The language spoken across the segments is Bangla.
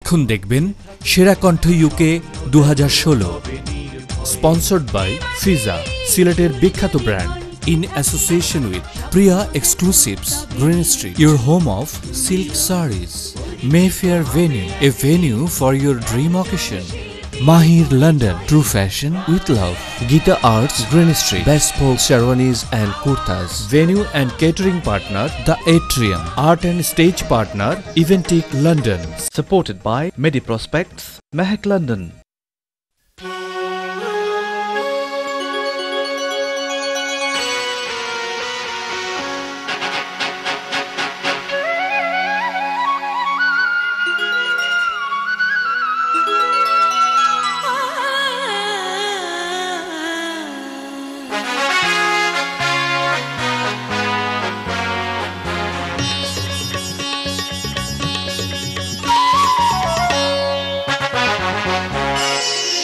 এখন দেখবেন সেরা কণ্ঠ ইউকে 2016, স্পন্সর্ড বাই ফিজা, সিলেটের বিখ্যাত brand, in association with Priya Exclusives, Green Street, your home of silk sarees. Mayfair Venue, a venue for your dream occasion. Mahir London, true fashion with love. Gita Arts, Green Street, bespoke sherwanis and kurtas. Venue and catering partner, The Atrium. Art and stage partner, Eventic London. Supported by Medi Prospects, Mehak London.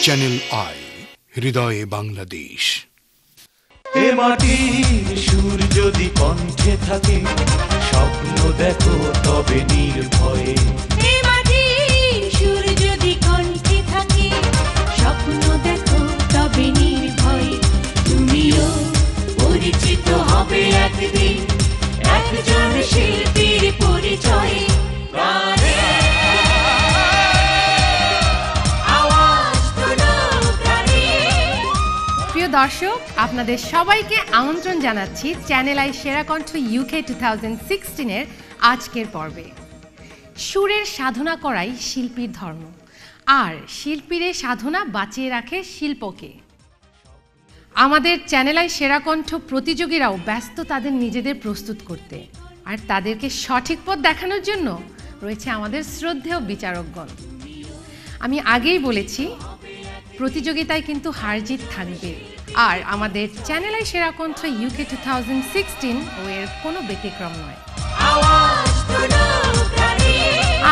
Channel I, হৃদয়ে বাংলাদেশ। এ মাটির সুর যদি কণ্ঠে থাকে, স্বপ্ন দেখো তবে নির্ভয়ে। এ মাটির সুর যদি কণ্ঠে থাকে, স্বপ্ন দেখো তবে নির্ভয়ে। তুমিও পরিচিত হবে একদিন একজন শিল্পীর পরিচয়ে। প্রিয় দর্শক, আপনাদের সবাইকে আমন্ত্রণ জানাচ্ছি চ্যানেল আই সেরা কণ্ঠ ইউকে 2016 আজকের পর্বে। সুরের সাধনা করাই শিল্পীর ধর্ম, আর শিল্পীর সাধনা বাঁচিয়ে রাখে শিল্পকে। আমাদের চ্যানেল আই সেরা কণ্ঠ প্রতিযোগীরাও ব্যস্ত তাদের নিজেদের প্রস্তুত করতে, আর তাদেরকে সঠিক পথ দেখানোর জন্য রয়েছে আমাদের শ্রদ্ধেয় বিচারকগণ। আমি আগেই বলেছি, প্রতিযোগিতায় কিন্তু হার জিত থাকবে, আর আমাদের চ্যানেল আই সেরা কণ্ঠ ইউকে 2016 ও এর কোনো ব্যতিক্রম নয়।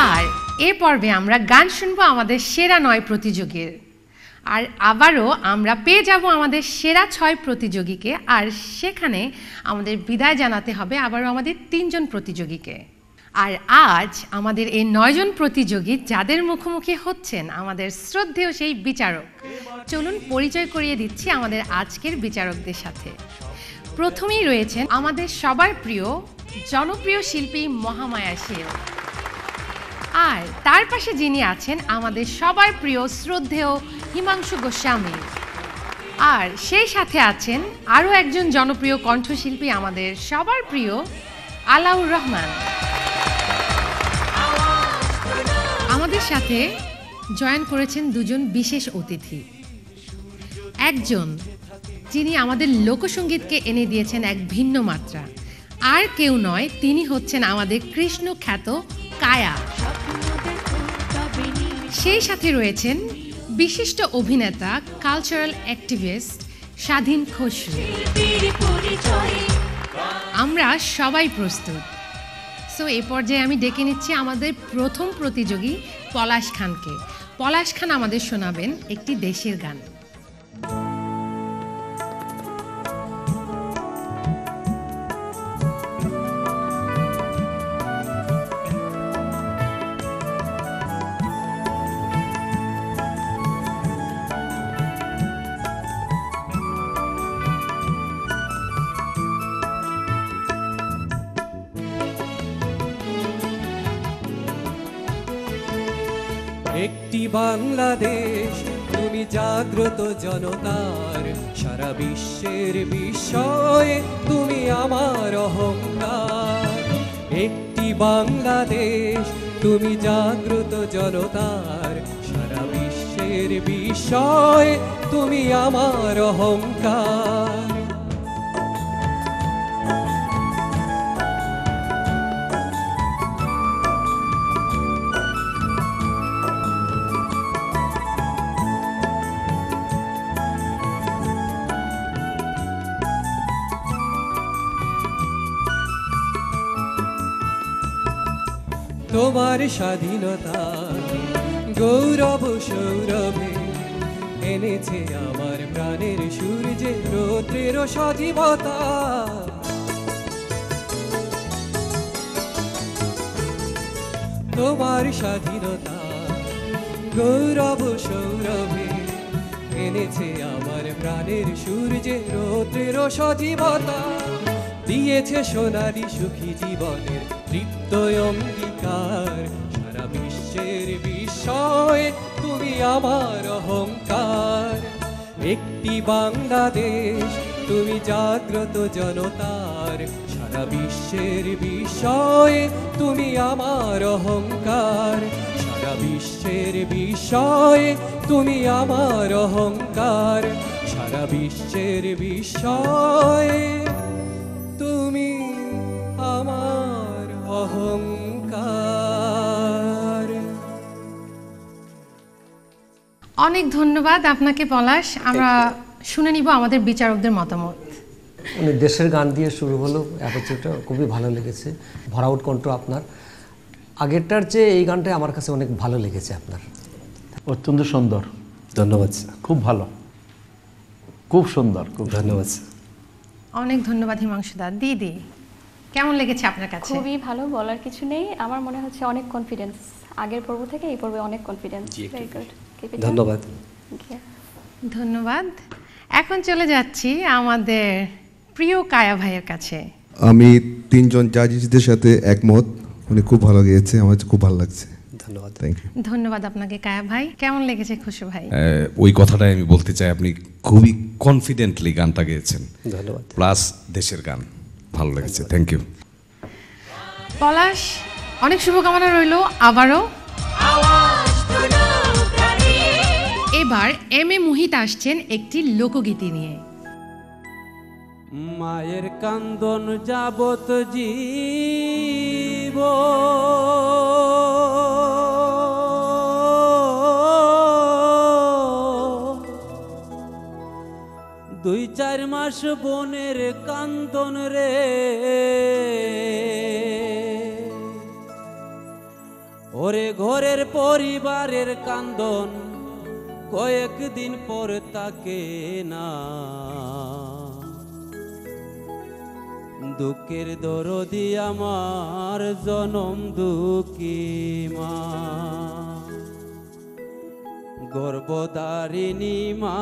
আর এ পর্বে আমরা গান শুনবো আমাদের সেরা 9 প্রতিযোগীর, আর আবারও আমরা পেয়ে যাব আমাদের সেরা 6 প্রতিযোগীকে, আর সেখানে আমাদের বিদায় জানাতে হবে আবারও আমাদের 3 জন প্রতিযোগীকে। আর আজ আমাদের এই 9 জন প্রতিযোগী যাদের মুখোমুখি হচ্ছেন আমাদের শ্রদ্ধেয় সেই বিচারক, চলুন পরিচয় করিয়ে দিচ্ছি আমাদের আজকের বিচারকদের সাথে। প্রথমেই রয়েছেন আমাদের সবার প্রিয় জনপ্রিয় শিল্পী মহামায়া শীল, আর তার পাশে যিনি আছেন আমাদের সবার প্রিয় শ্রদ্ধেয় হিমাংশু গোস্বামী, আর সেই সাথে আছেন আরও একজন জনপ্রিয় কণ্ঠশিল্পী আমাদের সবার প্রিয় আলাউর রহমান। আমাদের সাথে জয়েন করেছেন 2 জন বিশেষ অতিথি। একজন যিনি আমাদের লোকসঙ্গীতকে এনে দিয়েছেন এক ভিন্ন মাত্রা, আর কেউ নয়, তিনি হচ্ছেন আমাদের কৃষ্ণ খ্যাত কায়া। সেই সাথে রয়েছেন বিশিষ্ট অভিনেতা, কালচারাল অ্যাক্টিভিস্ট স্বাধীন খসরু। আমরা সবাই প্রস্তুত। সো এই পর্যায়ে আমি ডেকে নিচ্ছি আমাদের প্রথম প্রতিযোগী পলাশ খানকে। পলাশ খান আমাদের শোনাবেন একটি দেশের গান। একটি বাংলাদেশ, তুমি জাগ্রত জনতার, সারা বিশ্বের বিস্ময়ে তুমি আমার অহংকার। একটি বাংলাদেশ, তুমি জাগ্রত জনতার, সারা বিশ্বের বিস্ময়ে তুমি আমার অহংকার। তোমার স্বাধীনতা গৌরব সৌরভে এনেছে আমার প্রাণের সূর্যে রৌদ্রের সজীবতা। তোমার স্বাধীনতা গৌরব সৌরভে এনেছে আমার প্রাণের সূর্যে রৌদ্রের সজীবতা, দিয়েছে সোনালি সুখী জীবনের তৃপ্ত অঙ্গীকার। সারা বিশ্বের বিস্ময়ে তুমি আমার অহংকার, একটি বাংলাদেশ তুমি জাগ্রত জনতার। সারা বিশ্বের বিস্ময়ে তুমি আমার অহংকার, সারা বিশ্বের বিস্ময়ে তুমি আমার অহংকার, সারা বিশ্বের বিস্ময়ে তুমি আমার অহংকার। অনেক ধন্যবাদ আপনাকে পলাশ। আমরা শুনে নিব আমাদের বিচারকদের মতামত। উনি দেশের গান দিয়ে শুরু হলো, অ্যাপারচারটা খুবই ভালো লেগেছে, ভরাউট কণ্ঠ আপনার। আগেরটার চেয়ে এই গানটা আমার কাছে অনেক ভালো লেগেছে আপনার। অত্যন্ত সুন্দর, ধন্যবাদ। খুব ভালো, খুব সুন্দর, খুব ধন্যবাদ। অনেক ধন্যবাদ হিমাংশুদা। দিদি, কেমন লেগেছে আপনার কাছে? খুবই ভালো, বলার কিছু নেই। আমার মনে হচ্ছে অনেক কনফিডেন্স, আগের পর্ব থেকে এই পর্বে অনেক কনফিডেন্স। ভেরি গুড, ধন্যবাদ। ধন্যবাদ। এখন চলে যাচ্ছি আমাদের প্রিয় কায়া ভাইয়ের কাছে। আমি তিনজন জাজিসদের সাথে একমত, উনি খুব ভালো গেয়েছে, আমার খুব ভালো লাগছে। ধন্যবাদ। Thank you. ধন্যবাদ আপনাকে কায়া ভাই। কেমন লেগেছে খুশু ভাই? ওই কথাটাই আমি বলতে চাই, আপনি খুবই কনফিডেন্টলি গানটা গেয়েছেন। ধন্যবাদ। প্লাস দেশের গান ভালো লেগেছে। Thank you. পলাশ, অনেক শুভকামনা রইল আবারও। এবার এম এ মুহিত আসছেন একটি লোকগীতি নিয়ে। মায়ের কান্দন যাবত জীব দুই চার মাস বোনের কান্দন রে, ওরে ঘরের পরিবারের কান্দন কয়েকদিন পর তাকে না। দুঃখের দরদি আমার জনম দুঃখী মা, গর্ভধারিণী মা,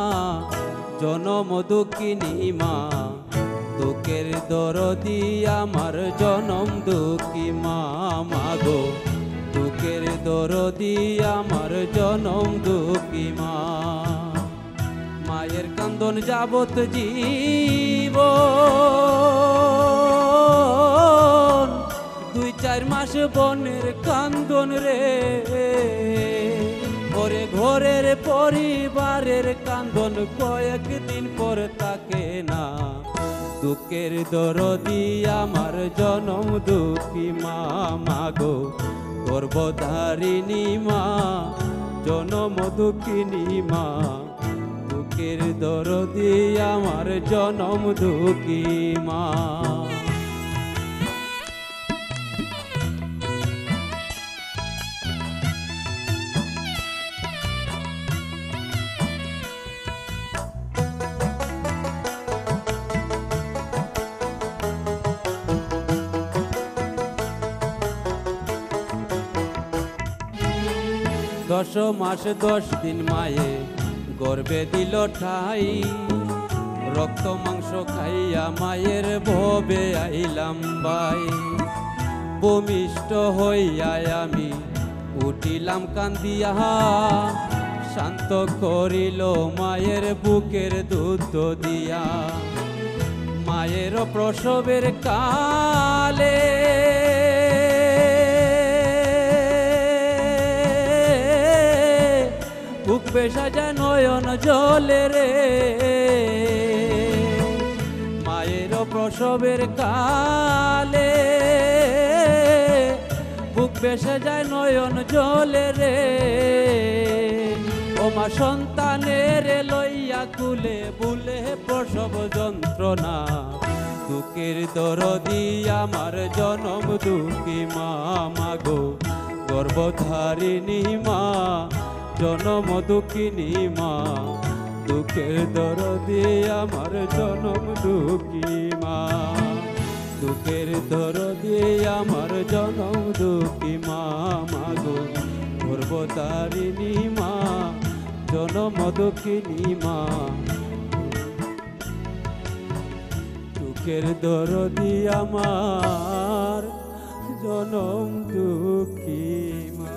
জনম দুঃখিনী মা। দুঃখের দরদি আমার জনম দুঃখী মা, মাগো দুঃখের দরদি আমার জনম দুঃখী মা। মায়ের কান্দন যাবত জীব দুই চার মাস বনের কান্দন রে, ওরে ঘরের পরিবারের কান্দন কয়েকদিন পর তাকে না। দুঃখের দরদি আমার জনম দুঃখী মা, মাগো গর্ভধারিণী মা, জনম দুঃখিনী মা। দুঃখের দরদি আমার জনম দুঃখী মা। দশ মাস 10 দিন মায়ে গর্বে দিল ঠাই, রক্ত মাংস খাইয়া মায়ের ভবে আইলাম বাই। ভূমিষ্ঠ হইয়া আমি উঠিলাম কান্দিয়া, শান্ত করিল মায়ের বুকের দুধ দিয়া। মায়ের প্রসবের কালে বুক বেশা যায় নয়ন জলে রে, মায়ের প্রসবের কালে বুক বেশা যায় নয়ন জলে রে। ও মা সন্তানের লইয়া কুলে বুলে প্রসব যন্ত্রণা, দুঃখের দরদি আমার জনম দুঃখী মা, মাগো গর্ভধারিণী মা, জনম দুঃখিনী মা। দুঃখের দরদি আমার জনম দুঃখী মা, দুঃখের দরদি আমার জনম দুঃখী মা, মাগো পর্বতারিণী মা জনমদকিনী মা দুঃখের দরদি আমার জনম দুঃখী মা।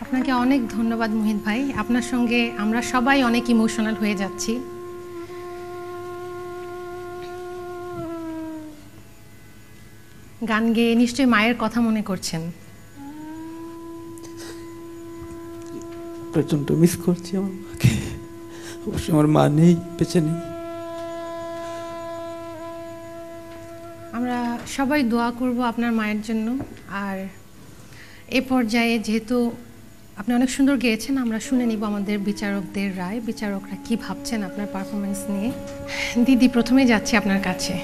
আপনাকে অনেক ধন্যবাদ মোহিত ভাই, আপনার সঙ্গে আমরা সবাই অনেক ইমোশনাল হয়ে যাচ্ছি। গান গেয়ে নিশ্চয়ই মায়ের কথা মনে করছেন। প্রচন্ড মিস করছি আমার মাকে, অবশ্য আমার মা নেই, বেঁচে নেই। আমরা সবাই দোয়া করব আপনার মায়ের জন্য। আর এ পর্যায়ে যেহেতু আপনি অনেক সুন্দর গেয়েছেন, আমরা শুনে নিব আমাদের বিচারকদের রায়, বিচারকরা কি ভাবছেন আপনার পারফরমেন্স নিয়ে। দিদি, প্রথমেই যাচ্ছি আপনার কাছে।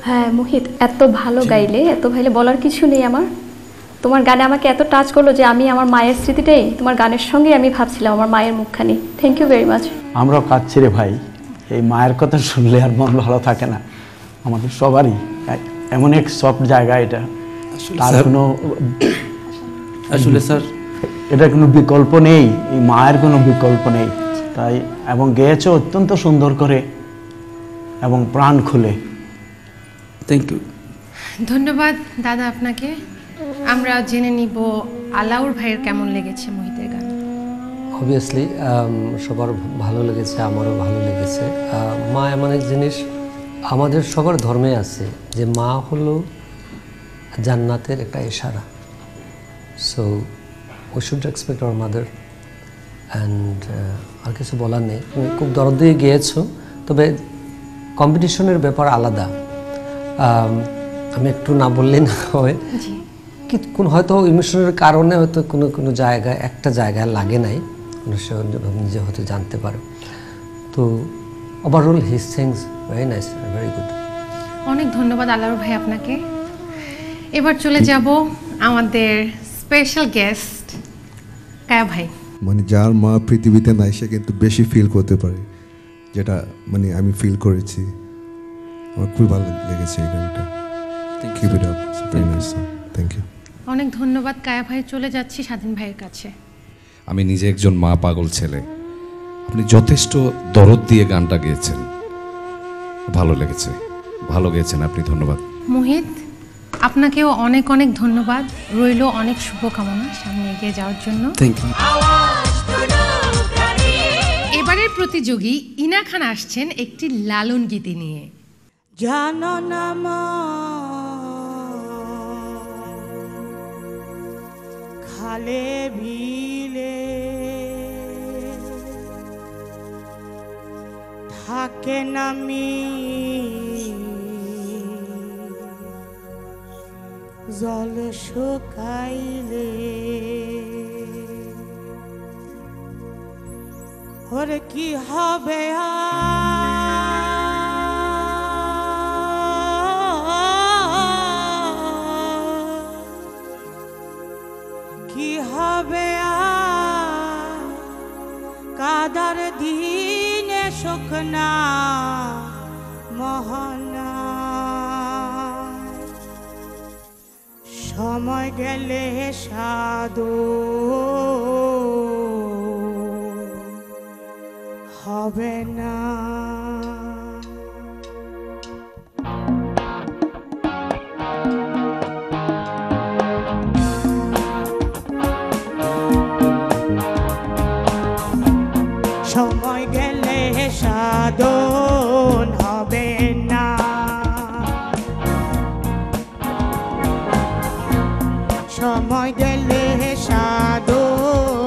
হ্যাঁ মোহিত, এত ভালো গাইলে, এত ভালো, বলার কিছু নেই আমার। তোমার গানে আমাকে এত টাচ করলো যে আমি আমার মায়ের স্মৃতিটাই তোমার গানের সঙ্গে আমি ভাবছিলাম, আমার মায়ের মুখখানি। Thank you very much. আমরাও কাঁদছি রে ভাই, এই মায়ের কথা শুনলে আর মন ভালো থাকে না আমাদের সবারই। এমন এক সফট জায়গা এটা, তার কোনো আসলে স্যার এটা কোনো বিকল্প নেই, এই মায়ের কোনো বিকল্প নেই। তাই এবং গেয়েছো অত্যন্ত সুন্দর করে এবং প্রাণ খুলে। Thank you. ধন্যবাদ দাদা আপনাকে। আমরা জেনে নিব আলাউর ভাইয়ের কেমন লেগেছে মোহিতের গান। অবভিয়াসলি সবার ভালো লেগেছে, আমারও ভালো লেগেছে। মা এমন এক জিনিস আমাদের সবার ধর্মে আছে যে মা হলো জান্নাতের একটা ইশারা। So we should respect our mother and আর কিছু বলার নেই। তুমি খুব দরদ দিয়ে গিয়েছো, তবে কম্পিটিশনের ব্যাপার আলাদা। আমি একটু না বললেই না হয়, কি কোনো হয়তো ইমোশনের কারণে হয়তো কোনো কোনো জায়গায় একটা জায়গায় লাগে নাই, সে নিজে হয়তো জানতে পারে। তো overall his things very nice, very good. অনেক ধন্যবাদ আলাউর ভাই আপনাকে। এবার চলে যাব আমাদের স্পেশাল গেস্ট কায়া ভাই। মানে যার মা পৃথিবীতে নাই সে কিন্তু বেশি ফিল করতে পারে, যেটা মানে আমি ফিল করেছি। আমার খুবই ভালো লেগেছে এই গানটা। Keep it up, very nice. Thank you. অনেক ধন্যবাদ কায়া ভাই। চলে যাচ্ছি স্বাধীন ভাইয়ের কাছে। আমি নিজে একজন মা পাগল ছেলে। আপনি যথেষ্ট দরদ দিয়ে গানটা গেয়েছেন, ভালো লেগেছে, ভালো গেয়েছেন আপনি, ধন্যবাদ। মোহিত, আপনাকেও অনেক অনেক ধন্যবাদ, রইল অনেক শুভকামনা সামনে এগিয়ে যাওয়ার জন্য। Thank you. এবারের প্রতিযোগী ইনা খান আসছেন একটি লালন গীতি নিয়ে। জানো না মা, খালে ভিলে থাকে নামি জল শুকাইলে, ওরে কি হবে কি হবে কাদার দিনে শুকনা মহানা, সময় গেলে সাধু হবে না। সময় গেলে সাধন হবে না, সময় গেলে সাধন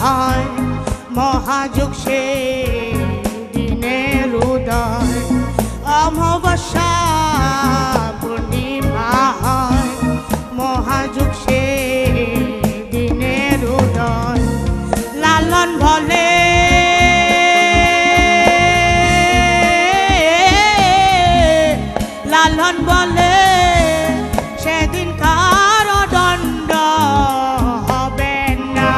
হয় মহাযুগ সে দিনের উদয় অমাবস্যা পূর্ণিমা হয় মহাযুগ সে দিনের উদয় লালন বলে লালন বলে সেদিন কারো দণ্ড হবে না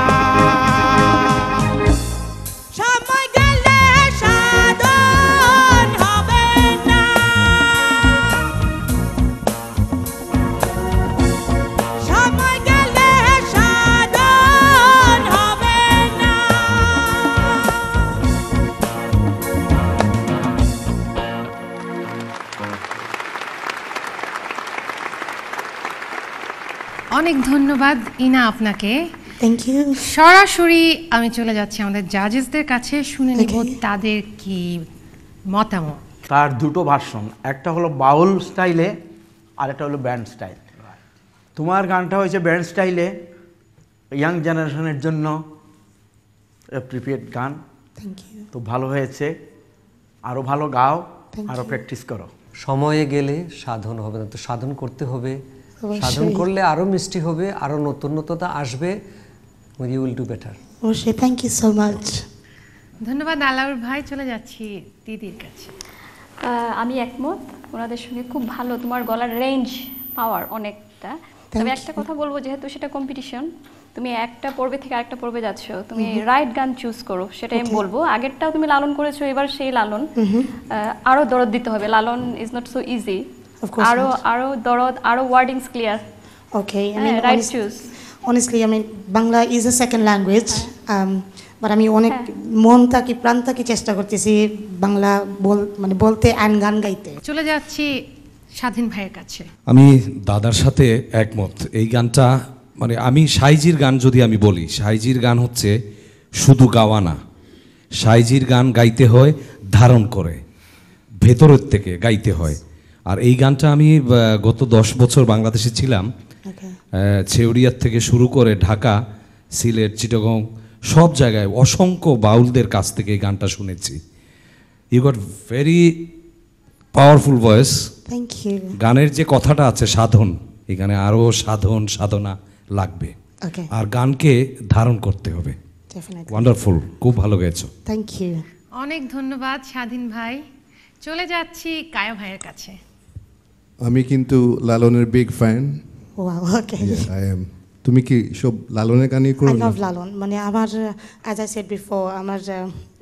সময় গেলে সাধন হবে না সময় গেলে সাধন হবে না অনেক ধন্যবাদ ইনা আপনাকে। Thank you. সরাসরি আমি চলে যাচ্ছি আমাদের জাজেসদের কাছে, শুনে নিব তাদের কি মতামত। তার দুটো ভার্সন, একটা হলো বাউল স্টাইলে আর একটা হলো ব্যান্ড স্টাইল। তোমার গানটা হয়েছে ব্যান্ড স্টাইলে, ইয়াং জেনারেশনের জন্য অ্যাপ্রিপিয়েট গান। Thank you. তো ভালো হয়েছে, আরও ভালো গাও, আরও প্র্যাকটিস করো। সময়ে গেলে সাধন হবে না, তো সাধন করতে হবে। অবশ্যই। সাধন করলে আরও মিষ্টি হবে, আরও নতুনত্বতা আসবে। You will do better. অবশ্যই। Thank you so much. ধন্যবাদ আলাউর ভাই। চলে যাচ্ছি দিদির কাছে। আমি একমত ওনাদের সঙ্গে, খুব ভালো। তোমার গলার রেঞ্জ পাওয়ার অনেকটা। তবে একটা কথা বলবো, যেহেতু সেটা কম্পিটিশন, তুমি একটা পর্বে থেকে আরেকটা পর্বে যাচ্ছ, তুমি রাইট গান চুজ করো, সেটাই আমি বলবো। আগেরটাও তুমি লালন করেছো, এবার সেই লালন আরো দরদ দিতে হবে। লালন ইজ নট সো ইজি, আরো দরদ, আরো ওয়ার্ডিংস ক্লিয়ার। ওকে, রাইট চুজ। অনেস্টলি আমি Bangla is a second language, but আমি অনেক মন থাকি প্রাণ থাকি চেষ্টা করতেছি বাংলা মানে বলতে অ্যান্ড গান গাইতে। চলে যাচ্ছি স্বাধীন ভাইয়ের কাছে। আমি দাদার সাথে একমত। এই গানটা মানে আমি সাইজির গান যদি আমি বলি, সাইজির গান হচ্ছে শুধু গাওয়া না, সাইজির গান গাইতে হয় ধারণ করে, ভেতরের থেকে গাইতে হয়। আর এই গানটা আমি গত 10 বছর বাংলাদেশে ছিলাম, ছেউরিয়ার থেকে শুরু করে ঢাকা, সিলেট, চিটাগং সব জায়গায় অসংখ্য বাউলদের কাছ থেকে এই গানটা শুনেছি। You got very powerful voice. Thank you. গানের যে কথাটা আছে সাধন, এখানে আরও সাধন সাধনা লাগবে, আর গানকে ধারণ করতে হবে। ওয়ান্ডারফুল, খুব ভালো গেছো। Thank you. অনেক ধন্যবাদ স্বাধীন ভাই। চলে যাচ্ছি কায়া ভাইয়ের কাছে। আমি কিন্তু লালনের big fan. Wow, okay. I am. তুমি কি সব লালনের গানই করো? আই লাভ লালন। মানে আমার, অ্যাজ আই সেড বিফোর, আমার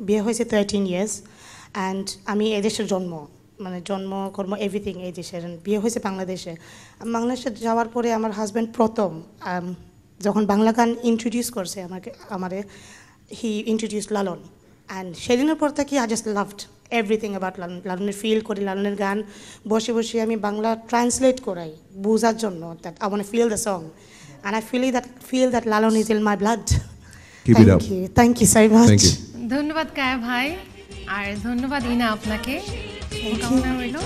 বিয়ে হয়েছে 13 ইয়ার্স, অ্যান্ড আমি এদেশের মানে জন্মকর্ম এভরিথিং এই দেশের। বিয়ে হয়েছে বাংলাদেশে। বাংলাদেশে যাওয়ার পরে আমার হাজব্যান্ড প্রথম যখন বাংলা গান ইন্ট্রোডিউস করছে আমারে, হি ইন্ট্রোডিউস লালন, অ্যান্ড সেদিনের পর থেকে I just loved everything about Lalon. লালনের ফিল করি, লালনের গান বসে বসে আমি বাংলা ট্রান্সলেট করাই বোঝার জন্য, that I want to feel the song, and I feel that Lalon is in my blood. Thank you so much. ধন্যবাদ কায়া ভাই, আর ধন্যবাদ ইনা আপনাকে। শুভকামনা রইল।